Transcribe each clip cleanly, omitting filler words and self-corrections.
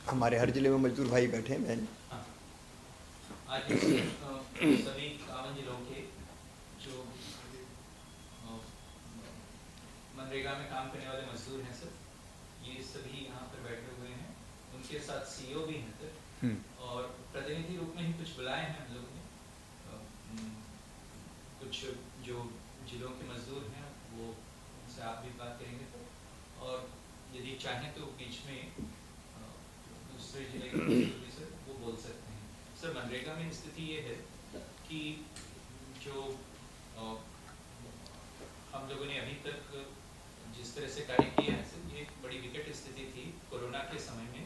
हमारे हर जिले में मजदूर भाई बैठे हैं बहन। आज सभी 51 जिलों के जो मनरेगा में काम करने वाले मजदूर हैं सर, ये सभी यहाँ पर बैठे हुए हैं। उनके साथ सीईओ भी हैं सर, और प्रतिनिधि रूप में ही कुछ बुलाए हैं हम लोगों ने। कुछ जो जिलों के मजदूर हैं वो उनसे आप भी बात करेंगे सर, और यदि चाहें तो बीच में दूसरे जिले के मजदूर भी सर वो बोल सकते हैं। सर, मनरेगा में स्थिति ये है कि जो हम लोगों ने अभी तक जिस तरह से कार्य किया है सर, ये बड़ी विकट स्थिति थी कोरोना के समय में।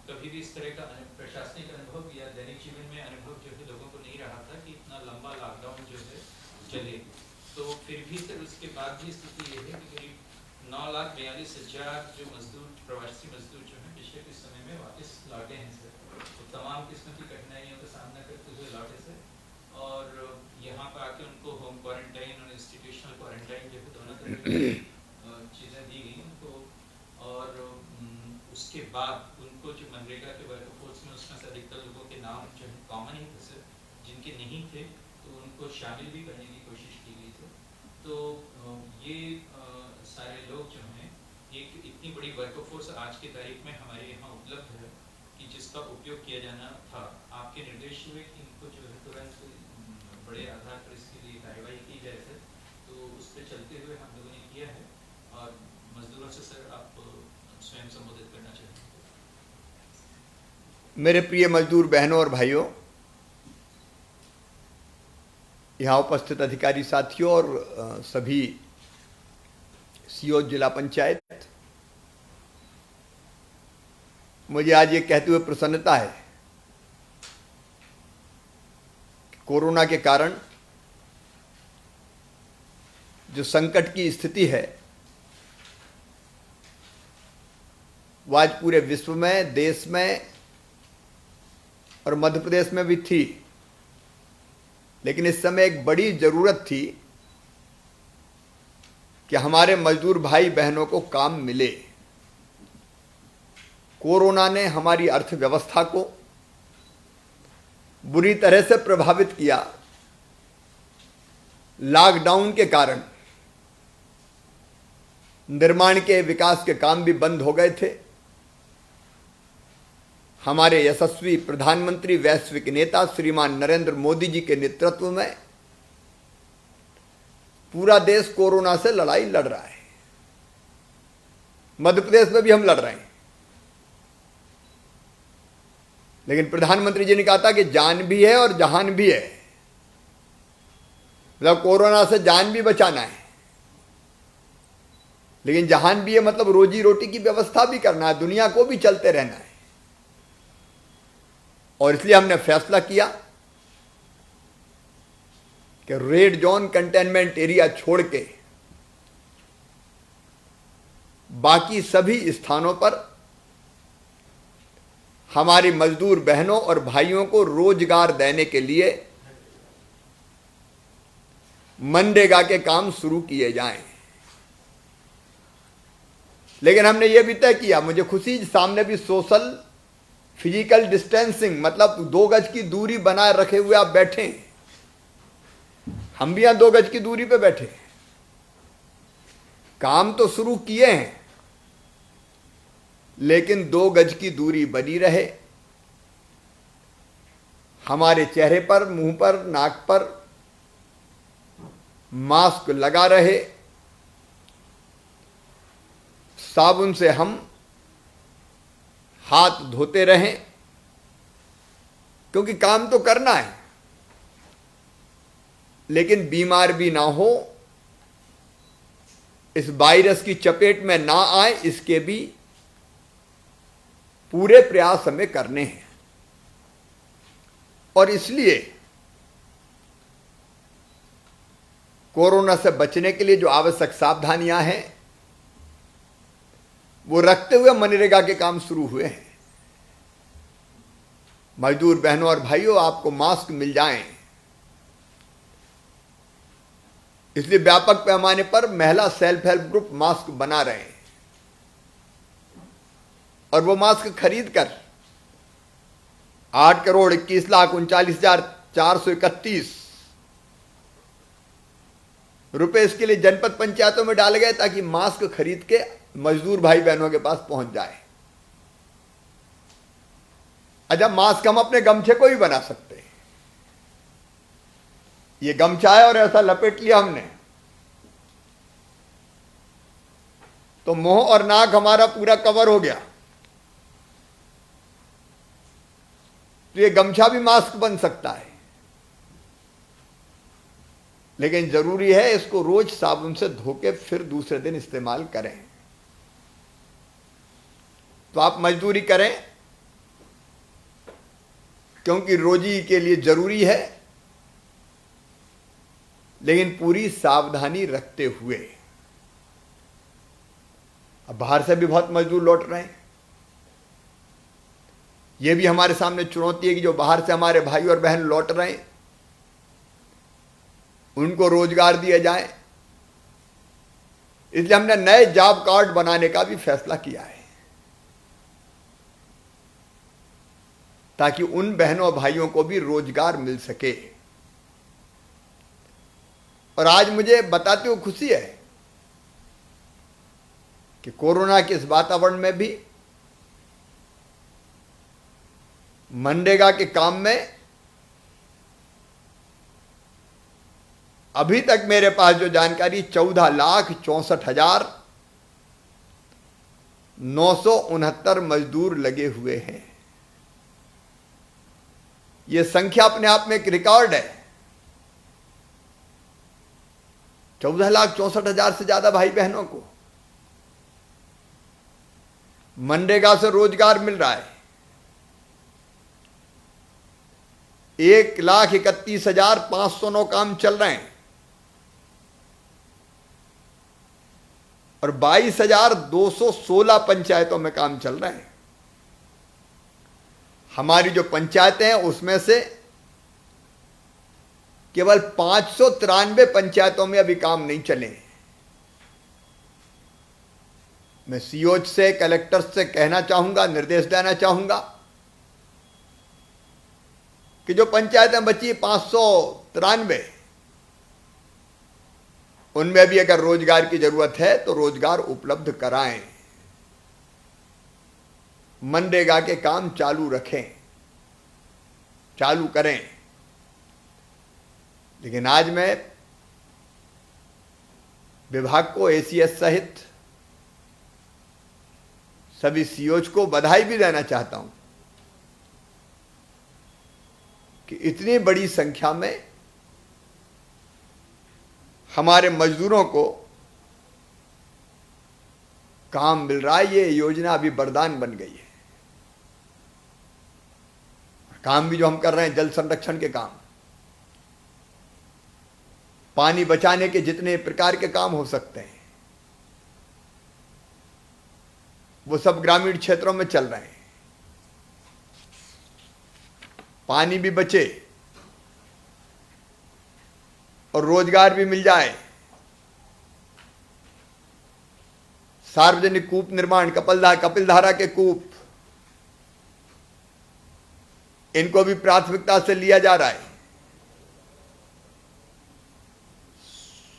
कभी भी इस तरह का प्रशासनिक अनुभव या दैनिक जीवन में अनुभव जो है लोगों को नहीं रहा था कि इतना लंबा लॉकडाउन जो है चले। तो फिर भी सर उसके बाद भी स्थिति ये है कि करीब 9,42,000 जो मजदूर, प्रवासी मजदूर जो है पिछले कुछ समय में वापस लौटे हैं सर। तो तमाम किस्म की कठिनाइयों का सामना करते हुए लौटे सर, और यहाँ पर आके उनको होम क्वारंटाइन और इंस्टीट्यूशनल क्वारंटाइन जो है दोनों तरह की चीज़ें दी गई उनको। और उसके बाद उनको जो मनरेगा के वर्कफोर्स में उसमें से अधिकतर लोगों के नाम जो है कॉमन ही थे सर, जिनके नहीं थे तो उनको शामिल भी करने की कोशिश की गई थी। तो ये सारे लोग जो हैं, एक इतनी बड़ी वर्कफोर्स आज की तारीख में हमारे यहाँ उपलब्ध है कि जिसका उपयोग किया जाना था। आपके निर्देश हुए कि इनको जो है तुरंत बड़े आधार पर इसके लिए कार्रवाई की जाए सर, तो उस पर चलते हुए हम लोगों ने किया है। और मजदूरों से सर आप स्वयं संबोधित करना चाहेंगे। मेरे प्रिय मजदूर बहनों और भाइयों, यहाँ उपस्थित अधिकारी साथियों और सभी सीईओ जिला पंचायत, मुझे आज ये कहते हुए प्रसन्नता है कि कोरोना के कारण जो संकट की स्थिति है वो आज पूरे विश्व में, देश में और मध्य प्रदेश में भी थी। लेकिन इस समय एक बड़ी जरूरत थी कि हमारे मजदूर भाई बहनों को काम मिले। कोरोना ने हमारी अर्थव्यवस्था को बुरी तरह से प्रभावित किया। लॉकडाउन के कारण निर्माण के, विकास के काम भी बंद हो गए थे। हमारे यशस्वी प्रधानमंत्री, वैश्विक नेता श्रीमान नरेंद्र मोदी जी के नेतृत्व में पूरा देश कोरोना से लड़ाई लड़ रहा है। मध्य प्रदेश में भी हम लड़ रहे हैं। लेकिन प्रधानमंत्री जी ने कहा था कि जान भी है और जहान भी है। मतलब कोरोना से जान भी बचाना है, लेकिन जहान भी है मतलब रोजी रोटी की व्यवस्था भी करना है, दुनिया को भी चलते रहना है। और इसलिए हमने फैसला किया कि रेड जोन, कंटेनमेंट एरिया छोड़ के बाकी सभी स्थानों पर हमारी मजदूर बहनों और भाइयों को रोजगार देने के लिए मनरेगा के काम शुरू किए जाएं। लेकिन हमने यह भी तय किया, मुझे खुशी, सामने भी सोशल फिजिकल डिस्टेंसिंग, मतलब 2 गज की दूरी बनाए रखे हुए आप बैठे। हम भी यहां 2 गज की दूरी पे बैठे। काम तो शुरू किए हैं, लेकिन 2 गज की दूरी बनी रहे। हमारे चेहरे पर, मुंह पर, नाक पर मास्क लगा रहे। साबुन से हम हाथ धोते रहें, क्योंकि काम तो करना है, लेकिन बीमार भी ना हो, इस वायरस की चपेट में ना आए, इसके भी पूरे प्रयास हमें करने हैं। और इसलिए कोरोना से बचने के लिए जो आवश्यक सावधानियां हैं वो रखते हुए मनरेगा के काम शुरू हुए हैं। मजदूर बहनों और भाइयों, आपको मास्क मिल जाएं, इसलिए व्यापक पैमाने पर महिला सेल्फ हेल्प ग्रुप मास्क बना रहे हैं। और वो मास्क खरीद कर 8,21,39,431 रुपए इसके लिए जनपद पंचायतों में डाले गए ताकि मास्क खरीद के मजदूर भाई बहनों के पास पहुंच जाए। अच्छा, मास्क हम अपने गमछे को भी बना सकते हैं। ये गमछा है और ऐसा लपेट लिया हमने तो मुंह और नाक हमारा पूरा कवर हो गया, तो ये गमछा भी मास्क बन सकता है। लेकिन जरूरी है इसको रोज साबुन से धो के फिर दूसरे दिन इस्तेमाल करें। तो आप मजदूरी करें क्योंकि रोजी के लिए जरूरी है, लेकिन पूरी सावधानी रखते हुए। अब बाहर से भी बहुत मजदूर लौट रहे हैं। यह भी हमारे सामने चुनौती है कि जो बाहर से हमारे भाई और बहन लौट रहे हैं उनको रोजगार दिया जाए। इसलिए हमने नए जॉब कार्ड बनाने का भी फैसला किया है ताकि उन बहनों भाइयों को भी रोजगार मिल सके। और आज मुझे बताते हुए खुशी है कि कोरोना के इस वातावरण में भी मनरेगा के काम में अभी तक मेरे पास जो जानकारी 14,64,969 मजदूर लगे हुए हैं। यह संख्या अपने आप में एक रिकॉर्ड है। 14,64,000 से ज्यादा भाई बहनों को मनरेगा से रोजगार मिल रहा है। 1,31,509 काम चल रहे हैं और 22,216 पंचायतों में काम चल रहे हैं। हमारी जो पंचायतें हैं उसमें से केवल 593 पंचायतों में अभी काम नहीं चले। मैं सीओ से, कलेक्टर से कहना चाहूंगा, निर्देश देना चाहूंगा कि जो पंचायतें बची 593, उनमें भी अगर रोजगार की जरूरत है तो रोजगार उपलब्ध कराएं। मनरेगा के काम चालू रखें, चालू करें। लेकिन आज मैं विभाग को, एसीएस सहित सभी सीओज को बधाई भी देना चाहता हूं कि इतनी बड़ी संख्या में हमारे मजदूरों को काम मिल रहा है। ये योजना अभी वरदान बन गई है। काम भी जो हम कर रहे हैं, जल संरक्षण के काम, पानी बचाने के जितने प्रकार के काम हो सकते हैं वो सब ग्रामीण क्षेत्रों में चल रहे हैं। पानी भी बचे और रोजगार भी मिल जाए। सार्वजनिक कूप निर्माण, कपिलधारा के कूप, इनको भी प्राथमिकता से लिया जा रहा है।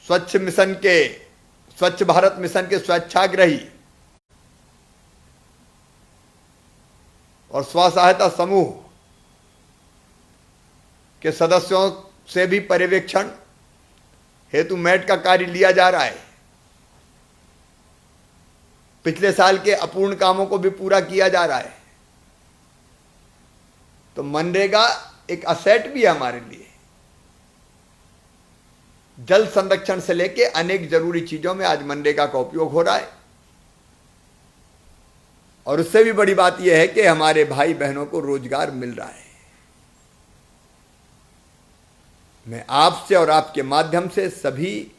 स्वच्छ भारत मिशन के स्वच्छाग्रही और स्व सहायता समूह के सदस्यों से भी पर्यवेक्षण हेतु मैट का कार्य लिया जा रहा है। पिछले साल के अपूर्ण कामों को भी पूरा किया जा रहा है। तो मनरेगा एक असेट भी है हमारे लिए। जल संरक्षण से लेके अनेक जरूरी चीजों में आज मनरेगा का उपयोग हो रहा है। और उससे भी बड़ी बात यह है कि हमारे भाई बहनों को रोजगार मिल रहा है। मैं आपसे और आपके माध्यम से सभी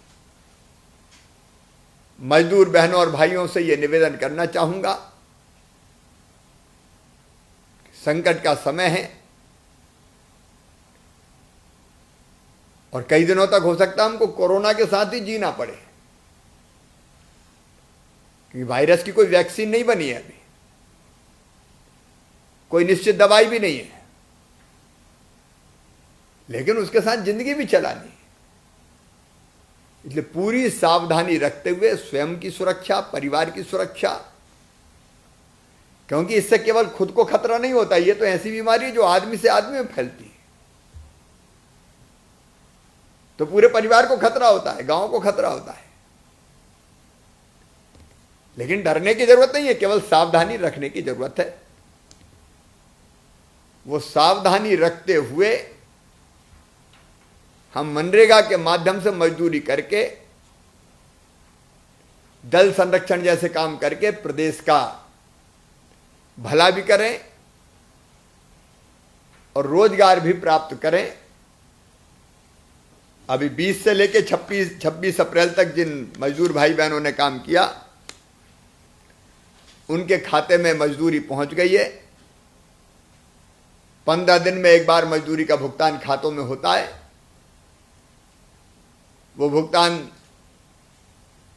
मजदूर बहनों और भाइयों से यह निवेदन करना चाहूंगा, संकट का समय है और कई दिनों तक हो सकता है हमको कोरोना के साथ ही जीना पड़े, क्योंकि वायरस की कोई वैक्सीन नहीं बनी है, अभी कोई निश्चित दवाई भी नहीं है। लेकिन उसके साथ जिंदगी भी चलानी। इसलिए पूरी सावधानी रखते हुए स्वयं की सुरक्षा, परिवार की सुरक्षा, क्योंकि इससे केवल खुद को खतरा नहीं होता, ये तो ऐसी बीमारी है जो आदमी से आदमी में फैलती है, तो पूरे परिवार को खतरा होता है, गांव को खतरा होता है। लेकिन डरने की जरूरत नहीं है, केवल सावधानी रखने की जरूरत है। वो सावधानी रखते हुए हम मनरेगा के माध्यम से मजदूरी करके, जल संरक्षण जैसे काम करके प्रदेश का भला भी करें और रोजगार भी प्राप्त करें। अभी 20 से लेकर 26 अप्रैल तक जिन मजदूर भाई बहनों ने काम किया, उनके खाते में मजदूरी पहुंच गई है। 15 दिन में एक बार मजदूरी का भुगतान खातों में होता है। वो भुगतान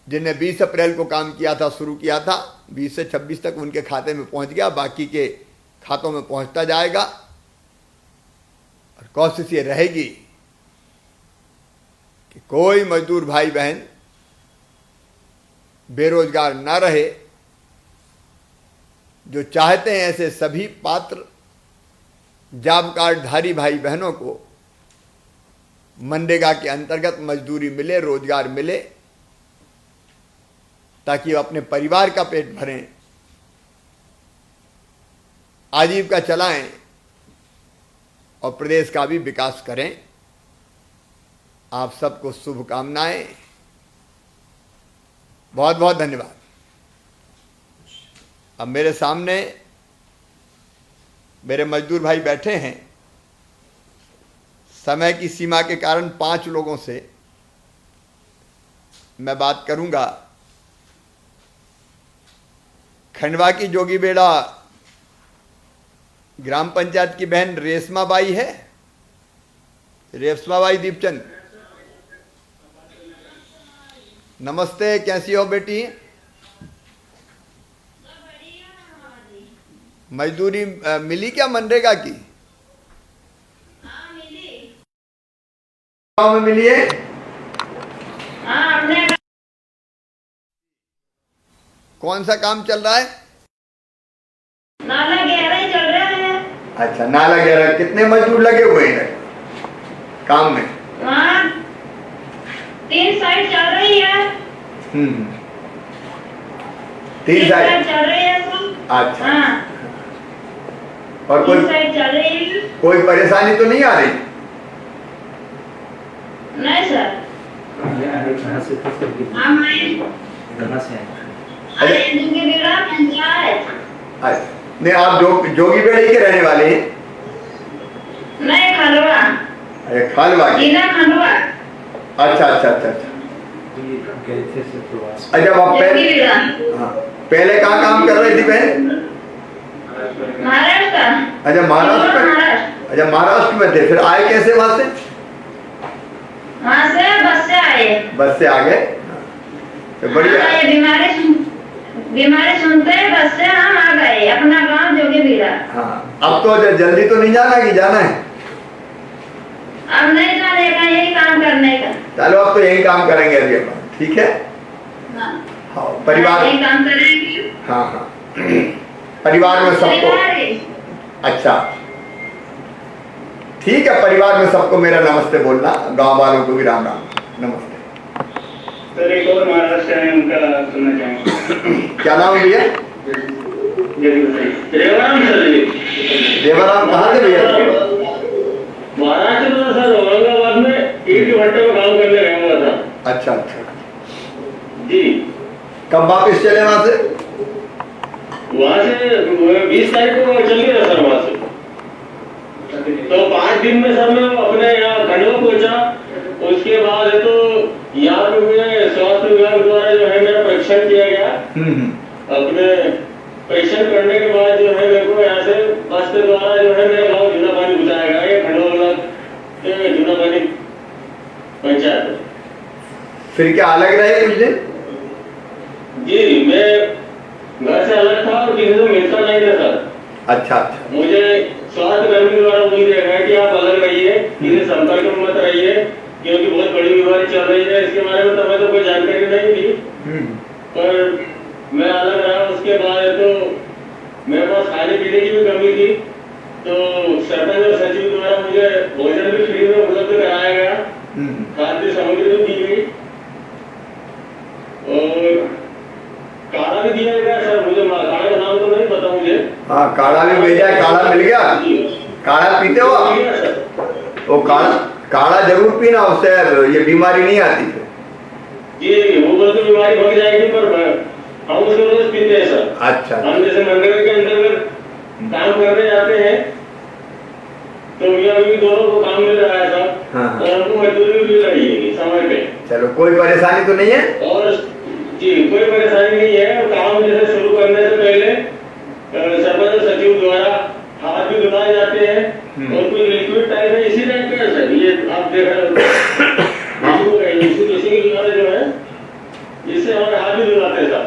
जिन्हें 20 अप्रैल को काम किया था, शुरू किया था, 20 से 26 तक उनके खाते में पहुंच गया, बाकी के खातों में पहुंचता जाएगा। और कोशिश ये रहेगी कि कोई मजदूर भाई बहन बेरोजगार ना रहे। जो चाहते हैं ऐसे सभी पात्र जॉब कार्डधारी भाई बहनों को मनरेगा के अंतर्गत मजदूरी मिले, रोजगार मिले, ताकि वो अपने परिवार का पेट भरें, आजीविका चलाएं और प्रदेश का भी विकास करें। आप सबको शुभकामनाएं। बहुत बहुत धन्यवाद। अब मेरे सामने मेरे मजदूर भाई बैठे हैं। समय की सीमा के कारण 5 लोगों से मैं बात करूंगा। खंडवा की जोगीबेड़ा ग्राम पंचायत की बहन रेशमा बाई है। रेशमा बाई दीपचंद, नमस्ते, कैसी हो बेटी? मजदूरी मिली क्या मनरेगा की? गाँव में मिली है? कौन सा काम चल रहा है? नाला गहरा चल रहा है। अच्छा, नाला गहरा। कितने मजदूर लगे हुए हैं काम में? वहाँ 3 साइड चल रही है। 3 साइड चल रही है तो। अच्छा। हाँ। और 3 साइड चल रही है। कोई परेशानी तो नहीं आ रही? नहीं सर। हम जोगीबेड़ा पंचायत। नहीं, आप जोगीबेड़ा के रहने वाले हैं? नहीं, खंडवा। अरे खंडवा की। जिला खंडवा। अच्छा अच्छा अच्छा अच्छा। अच्छा, आप पहले कहाँ काम कर रही थी बहन? महाराष्ट्र। अच्छा, महाराष्ट्र में। अच्छा, महाराष्ट्र में थे, फिर आए कैसे वहां से? वहाँ से बस से आए। बस से आ गए, तो बढ़िया। बीमारी सुनते हैं बस से हम आ गए अपना गांव जोगीबेड़ा। हाँ, अब तो जल्दी तो नहीं जाना कि जाना है? अब नहीं जाने का, यही काम करने का। चलो, अब तो यही काम करेंगे अभी अपन, ठीक है? हाँ, परिवार यही काम करेंगे। हाँ हाँ, परिवार में सबको। अच्छा, ठीक है, परिवार में सबको मेरा नमस्ते बोलना, गांव वालों को भी राम राम, नमस्ते। सर, एक और महाराष्ट्र है, उनका सुनना चाहेंगे। क्या नाम भैया? देवराम सर जी। देवराम कहाँ से भैया? महाराष्ट्र में सर, औरंगाबाद में 1 घंटे में काम करने गया हुआ था। अच्छा अच्छा जी। कब वापस चले वहां से? वहाँ से 20 तारीख को चल गया सर वहाँ से। तो 5 दिन में सर मैं अपने यहाँ खंडवा पहुँचा। उसके बाद तो यहाँ पे मुझे स्वास्थ्य विभाग द्वारा जो है मेरा परीक्षण किया गया। अपने परीक्षण करने के बाद जो है मेरे को यहाँ से बस के द्वारा जो है मेरे गाँव जूनापानी पहुँचाया गया। ये खंडवा ब्लॉक के जूनापानी पंचायत। फिर क्या अलग रहे कुछ दिन? जी, मैं घर से अलग था और किसी से मिलता नहीं था सर। अच्छा अच्छा। मुझे स्वास्थ्य कर्मी द्वारा बोल दिया गया कि आप अलग अलग रहिए, इनके संपर्क में मत रहिए, क्योंकि बहुत बड़ी बीमारी चल रही है। इसके बारे में तो हमें तो कोई जानकारी नहीं थी, पर मैं अलग रहा। उसके बाद तो मेरे पास खाने पीने की भी कमी थी, तो सरपंच और सचिव द्वारा मुझे भोजन भी फ्री में उपलब्ध कराया गया, खाद्य सामग्री भी दी गई और काढ़ा भी दिया गया सर। मुझे काढ़े का नाम तो नहीं पता मुझे। हाँ, काढ़ा भी भेजा है। काढ़ा मिल गया? काढ़ा पीते हो आप? वो काढ़ा जरूर पीना, उससे ये बीमारी नहीं आती है। जी, वो बोलते बीमारी भग जाएगी, पर हम उसको रोज पीते हैं सर। अच्छा। हम जैसे मनरेगा के अंतर्गत काम करने जाते हैं, तो अभी दोनों को काम मिल रहा है सर। हाँ। और हमको मजदूरी भी मिल रही है समय पे। चलो, कोई परेशानी तो नहीं है? और जी, कोई परेशानी नहीं है। काम जैसे शुरू करने से पहले सरपंच और सचिव द्वारा हाथ भी धुलाए जाते हैं और कोई लिक्विड टाइप है, इसी टाइप का है सर। ये आप देख रहे हो, किसी की बीमारी जो है, इससे हमारे हाथ भी धुलाते हैं सर।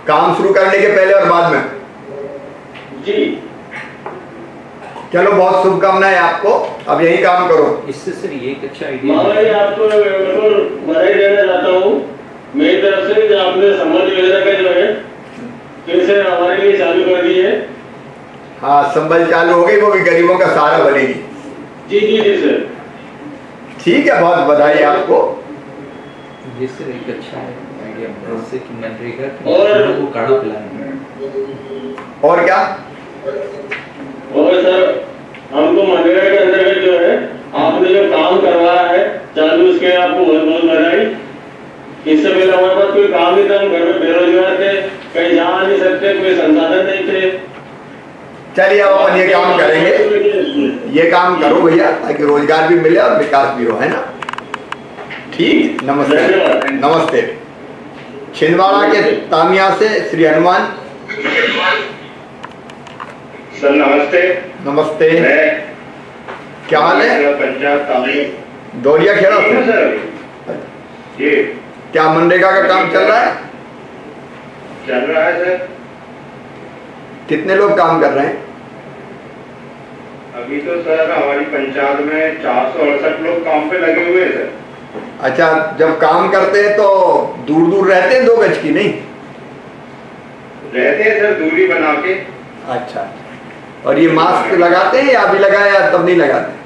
काम शुरू करने के पहले और बाद में? जी। चलो, बहुत शुभकामनाएं आपको। अब यही काम करो। इससे सर ये एक अच्छा आइडिया मामा जी, आपको बधाई देना चाहता हूँ मेरी तरफ से, जो आपने संबल योजना का जो है फिर से हमारे लिए चालू कर दी है। हाँ, संबल चालू हो गई, वो भी गरीबों का सहारा बनेगी। जी जी जी सर। ठीक है, बहुत बधाई आपको। ये सर एक अच्छा आइडिया है, इससे कि मनरेगा के और- लोगों को काढ़ा पिलाना। और क्या? और सर, हमको मनरेगा के अंतर्गत जो है आपने जो काम करवाया है चालू, उसके आपको बहुत बहुत बधाई। इससे पहले हमारे पास कोई काम नहीं था, हम घर में बेरोजगार थे, कहीं जा नहीं सकते, कोई संसाधन नहीं थे। चलिए, अब अपन ये काम करेंगे। ये काम करो भैया, ताकि रोजगार भी मिले और विकास भी हो, है ना? ठीक, नमस्ते। नमस्ते। छिंदवाड़ा के तामिया से श्री हनुमान। सर नमस्ते। नमस्ते। मैं क्या हाल है? पंचायत तामिया दौरिया खेड़ा से? सर जी, क्या मनरेगा का काम चल रहा है? चल रहा है सर। कितने लोग काम कर रहे हैं? अभी तो सर हमारी पंचायत में 468 लोग काम पे लगे हुए हैं सर। अच्छा, जब काम करते हैं तो दूर दूर रहते हैं, 2 गज की नहीं रहते हैं सर, दूरी बना के। अच्छा, और ये मास्क लगाते हैं या अभी लगाया तब नहीं लगाते?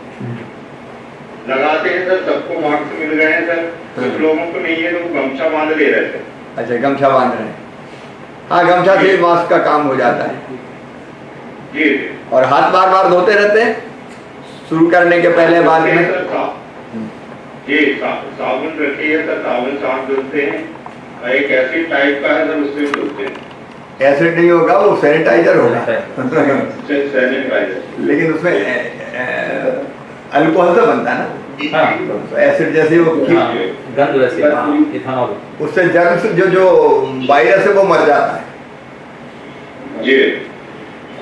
लगाते हैं सर, सबको मास्क मिल गए हैं सर। कुछ लोगों को नहीं है तो वो गमछा बांध ले रहे थे। अच्छा, गमछा बांध रहे हैं। हाँ, गमछा से मास्क का काम हो जाता है। जी और हाथ बार बार धोते रहते हैं शुरू करने के पहले बाद में? जी, साबुन रखी है सर, साबुन साफ धुलते हैं। एक एसिड टाइप का है सर, उससे भी धुलते हैं। एसिड नहीं होगा, वो सैनिटाइजर होगा। सैनिटाइजर। लेकिन उसमें अल्कोहल से बनता है ना? हाँ, एसिड जैसे वो हाँ, गंध वैसे, हाँ, इथेनॉल। उससे जर्म्स जो वायरस है वो मर जाता है। जी।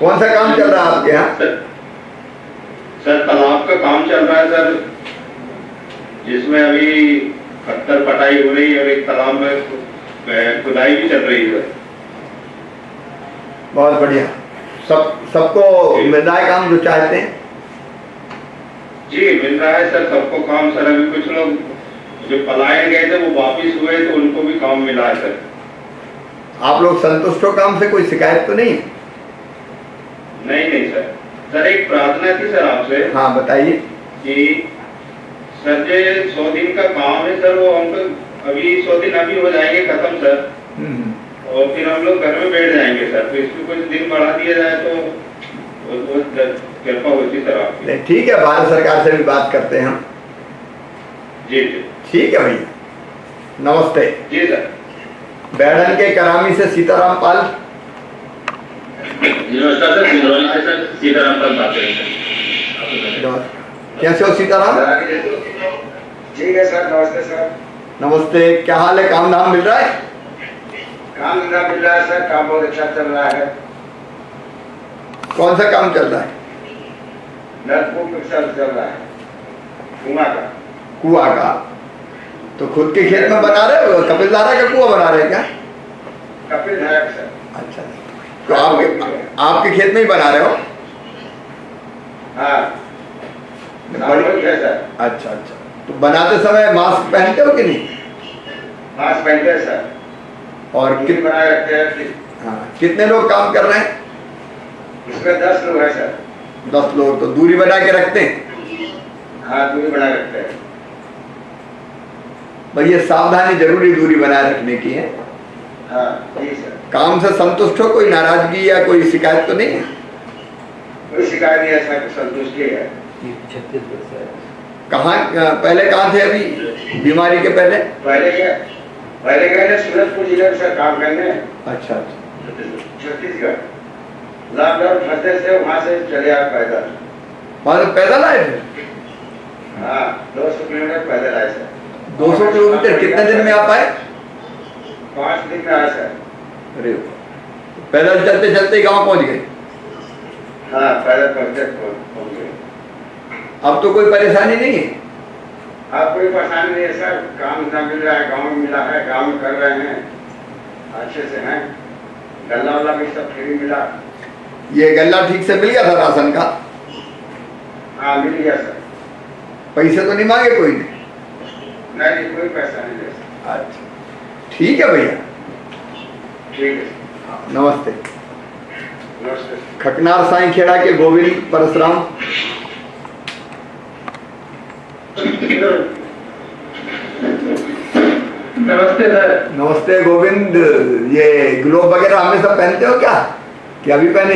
कौन सा काम चल रहा है आपके यहाँ? सर तालाब का काम चल रहा है सर, जिसमें अभी खत्तर पटाई हो रही है और एक तालाब में खुदाई भी चल रही है। बहुत बढ़िया। सबको मिल रहा है काम जो चाहते हैं? जी मिल रहा है सर, सबको काम सर। अभी कुछ लोग जो पलायन गए थे वो वापिस हुए तो उनको भी काम मिला है सर। आप लोग संतुष्ट हो काम से? कोई शिकायत तो नहीं है? नहीं सर। सर एक प्रार्थना थी सर आपसे। हाँ, बताइए। कि सर जो 100 दिन का काम है सर, वो हमको अभी 100 दिन अभी हो जाएंगे खत्म सर, और फिर हम लोग घर में बैठ जाएंगे सर। तो इसमें कुछ दिन बढ़ा दिया जाए तो बहुत कृपा होती सर आपकी। ठीक है, भारत सरकार से भी बात करते हैं हम। जी जी ठीक है भैया, नमस्ते। जी सर। बैठन के करामी से सीताराम पाल। नमस्कार सर, सिंगरौली से सर सीताराम पाल बात कर रहे हैं। कैसे हो सीताराम? ठीक है सर, नमस्ते सर। नमस्ते, क्या हाल है? काम धाम मिल रहा है? काम धंधा मिल रहा है सर, काम बहुत अच्छा चल रहा है। कौन सा काम चल रहा है? नलकूप सर चल रहा है, कुआं का। कुआं का? तो खुद के खेत में बना रहे हो? कपिलधारा का कुआं बना रहे हैं क्या? कपिल धारा सर। अच्छा, तो आपके खेत में ही बना रहे हो? हाँ। सामूहिक है सर। अच्छा अच्छा, तो बनाते समय मास्क पहनते हो कि नहीं? मास्क पहनते हैं सर, और दूरी बनाए रखते हैं। हाँ, कितने लोग काम कर रहे हैं? इसमें 10 लोग हैं सर। 10 लोग, तो दूरी बना के रखते हैं? हाँ, दूरी बनाए रखते हैं। भाई ये सावधानी जरूरी दूरी बनाए रखने की है। हाँ जी सर। काम से संतुष्ट हो? कोई नाराजगी या कोई शिकायत तो नहीं है? कोई शिकायत नहीं है सर, संतुष्टि है। कहाँ पहले कहाँ थे अभी बीमारी के पहले? पहले गए थे सूरजपुर जिले में सर काम करने। अच्छा अच्छा, छत्तीसगढ़ लॉकडाउन फंसने से वहाँ से चले आए पैदल। वहाँ से पैदल आए थे? हाँ, 200 किलोमीटर पैदल आए सर। 200 किलोमीटर कितने दिन में आप आए? 5 दिन में आए सर। अरे पैदल चलते चलते गांव पहुंच गए? हाँ, पैदल पहुँच गए। अब तो कोई परेशानी नहीं है? आप कोई परेशानी नहीं है सर, काम ना मिल रहा है, गाँव में मिला है, गाँव में कर रहे हैं, अच्छे से हैं। गल्ला वाला भी सब फ्री मिला। ये गल्ला ठीक से मिल गया था राशन का? हाँ, मिल गया सर। पैसे तो नहीं मांगे कोई ने? नहीं, कोई पैसा नहीं है। अच्छा ठीक है भैया, ठीक है, नमस्ते। नमस्ते। खकनार साईं खेड़ा के गोविंद परशुराम। नमस्ते सर। नमस्ते गोविंद, ये ग्लोव वगैरह हमेशा पहनते हो क्या, कि अभी पहने?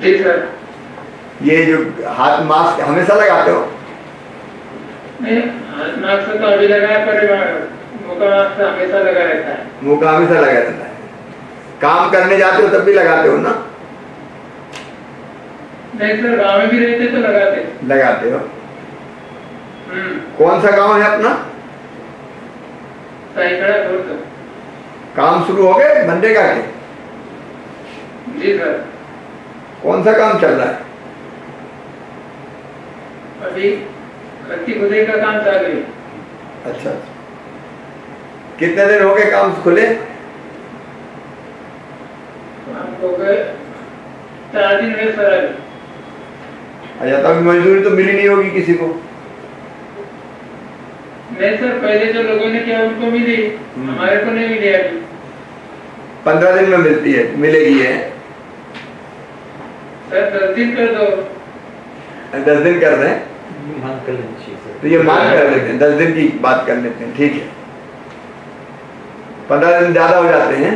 जी सर। ये जो हाथ मास्क हमेशा लगाते हो? नहीं, हाथ मास्क तो अभी लगाया, पर मुंह का मास्क हमेशा लगा रहता है। मुंह का हमेशा लगा रहता है। काम करने जाते हो तब भी लगाते हो ना? नहीं सर, गाँव में भी रहते तो लगाते हो। कौन सा गांव है अपना? साईखेड़ा खुर्द। काम शुरू हो गए मनरेगा के? जी सर। कौन सा काम चल रहा है? अभी खत्ती खुदाई का काम चालू है। अच्छा, कितने दिन हो गए काम खुले? आपको 4 दिन हुए सर अभी। अच्छा, तब मजदूरी तो मिली नहीं होगी किसी को? नहीं सर, पहले जो लोगों ने किया उनको मिली, हमारे को नहीं मिली अभी। 15 दिन में मिलती है, मिलेगी है सर। 10 दिन कर दो। 10 दिन कर रहे हैं तो ये मांग कर लेते हैं, 10 दिन की बात कर लेते हैं, ठीक है। 15 दिन ज्यादा हो जाते हैं।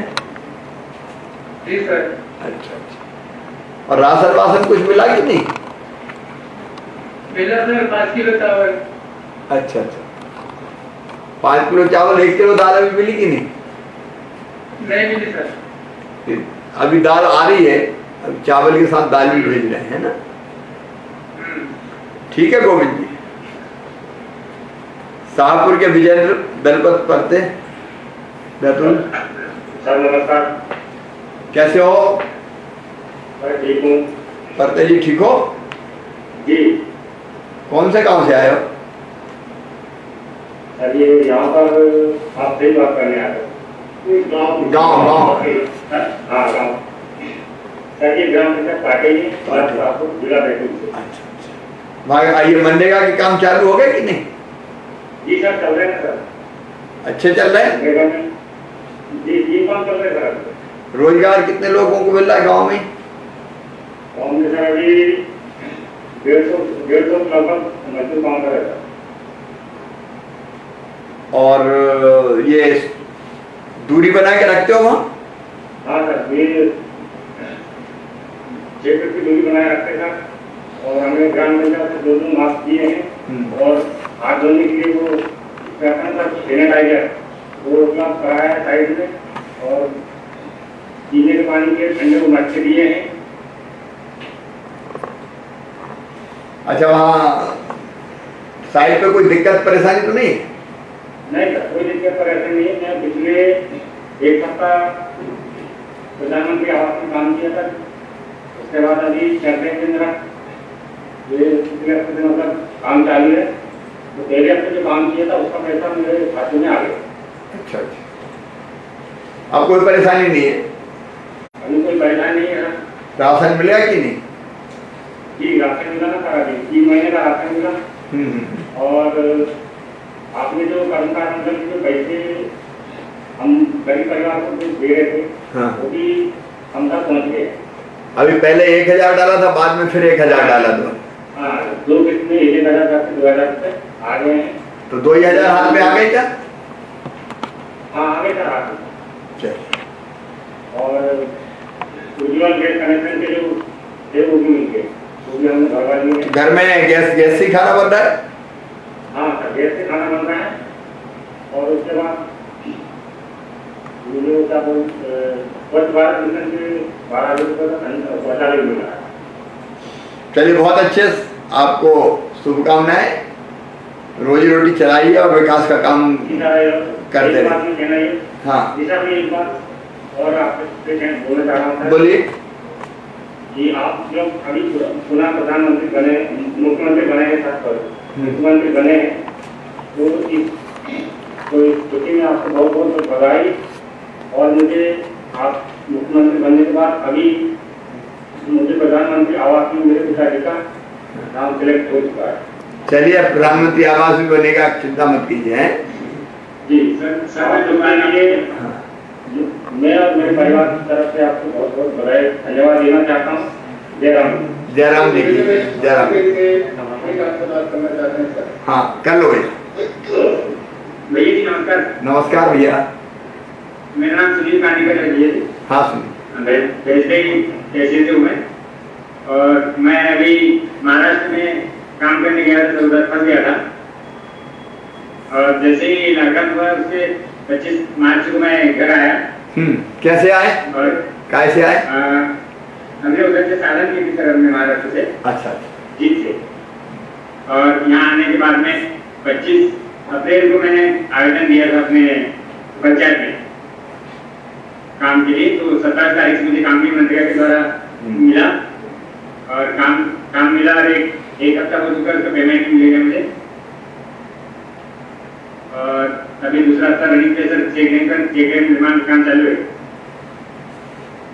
जी सर। अच्छा अच्छा, और राशन वासन कुछ मिला कि नहीं? मिला सर, 5 किलो चावल। अच्छा अच्छा, 5 किलो चावल, 1 किलो दाल अभी मिली कि नहीं? नहीं मिली सर। अभी दाल आ रही है, अभी चावल के साथ दाल भी भेज रहे हैं ना? ठीक है गोविंद जी। शाहपुर के विजेंद्र दलपत परते बैतूल। सर नमस्कार। कैसे हो? मैं ठीक हूँ। परते जी ठीक हो? जी कौन से गांव से आए हो? सर, ये यहाँ पर आप सही बात करने आए हो। गाँव हाँ गाँव। सर ये ग्राम पंचायत पाटेली शाहपुर जिला बैतूल से। अच्छा अच्छा, वहाँ ये मनरेगा के काम चालू हो गए कि नहीं? जी सर, चल रहे हैं सर। अच्छे चल रहे हैं? जी काम चल रहे हैं सर। रोजगार कितने लोगों को मिल रहा है गाँव में? गाँव में सर अभी 150 लगभग मजदूर काम कर रहे हैं। और ये दूरी बना के रखते हो वहाँ? हाँ सर, ये 6 फीट की दूरी बनाए रखते हैं सर। और हमने ग्राम पंचायत से 2 मास्क दिए हैं और हाथ धोने के लिए वो सैनिटाइजर वो उपलब्ध कराया है साइड में, और पीने के पानी के ठंडे को मटके दिए हैं। अच्छा, वहाँ साइड पे कोई दिक्कत परेशानी तो नहीं? नहीं सर, कोई दिक्कत परेशानी नहीं है। मैं पिछले 1 सप्ताह प्रधानमंत्री आवास में काम किया था, उसके बाद अभी चलते दिन रहा ये पिछले हफ्ते से मतलब काम चालू है। तो पहले हफ्ते जो काम किया था उसका पैसा मेरे खाते में आ गया। अच्छा अच्छा, अब कोई परेशानी नहीं है? अभी कोई परेशानी नहीं है। राशन मिलेगा कि नहीं? जी राशन मिला ना सारा दिन, 3 महीने का राशन मिला। और आपने जो कर्मकार मंडल के पैसे हम गरीब परिवार को जो दे रहे थे, हाँ। वो भी हम तक पहुँच गए। अभी पहले 1000 डाला था, बाद में फिर 1000 डाला दो। हाँ, 2 किस्त में 1000 से 2000 रुपये आ गए हैं। तो 2000 हाथ में आ गए क्या? हाँ, आ गए सर हाथ में। चल। और उज्ज्वल गैस कनेक्शन के जो थे वो भी मिल गए, वो भी हमने भरवा लिए। घर में गैस से खाना बन रहा है? हाँ सर, गैस से खाना बन रहा है। और उसके बाद मुझे क्या बोल स्वच्छ भारत मिशन के 12 रुपये का शौचालय मिल रहा है। चलिए, बहुत अच्छे, आपको शुभकामनाएं, रोजी रोटी चलाइए और विकास का काम करते रहिए। हाँ, एक बात और आपसे बोलना चाह रहा हूँ। बोलिए। कि आप जब अभी पुनः प्रधानमंत्री बने, मुख्यमंत्री बने हैं, खासकर मुख्यमंत्री बने हैं, तो इस स्थिति में आपको बहुत बहुत बधाई। और मुझे आप मुख्यमंत्री बनने के बाद अभी मुझे प्रधानमंत्री आवास में मेरे पिताजी का नाम सिलेक्ट हो चुका है। चलिए, अब प्रधानमंत्री आवास भी बनेगा, चिंता मत कीजिए। हैं जी सर, मैं और मेरे परिवार की तरफ से आपको बहुत बहुत बधाई धन्यवाद देना चाहता हूँ। जय राम। जय राम जी की जय राम। हाँ, कर लो भैया। भैया जी नमस्कार। नमस्कार भैया। मेरा नाम सुनील कांडीकर है भैया जी। हाँ सुनिए। कैसे हूँ मैं, और मैं अभी महाराष्ट्र में काम करने गया था, तो उधर फंस गया था। और जैसे ही लॉकडाउन हुआ, उससे 25 मार्च को मैं घर आया। कैसे आए और कैसे आए? हमने उधर से साधन की थी सर, हमने महाराष्ट्र से। अच्छा। जीत से। और यहाँ आने के बाद में 25 अप्रैल को मैंने आवेदन दिया था अपने पंचायत में काम के लिए। तो 27 तारीख से मुझे काम की मनरेगा के द्वारा मिला, और काम मिला। और एक हफ्ता हो चुका है, उसका पेमेंट मिलेगा मुझे। और अभी दूसरा हफ्ता रनिंग पे सर चेक डैम निर्माण का काम चालू है।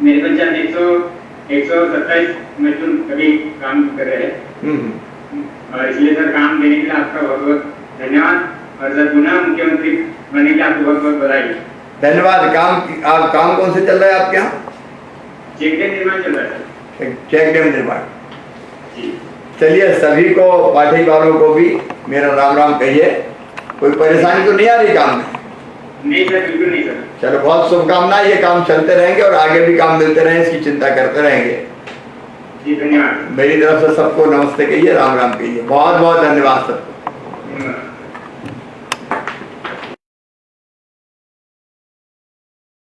मेरे पंचायत 127 मजदूर अभी काम कर रहे हैं। और इसलिए सर काम देने के लिए आपका बहुत बहुत धन्यवाद। और सर पुनः मुख्यमंत्री बनने के लिए आपको बहुत बहुत बधाई। धन्यवाद। काम कौन से चल रहा है आपके यहाँ? चेक डैम निर्माण चल रहा है सर। चेक डैम निर्माण। चलिए, सभी को, पाठी वालों को भी मेरा राम राम कहिए। कोई परेशानी तो नहीं आ रही काम में? नहीं सर, बिल्कुल नहीं सर। चलो, बहुत शुभकामनाएं। ये काम चलते रहेंगे और आगे भी काम मिलते रहें, इसकी चिंता करते रहेंगे। जी धन्यवाद। मेरी तरफ से सबको नमस्ते कहिए, राम राम कहिए। बहुत बहुत धन्यवाद सबको।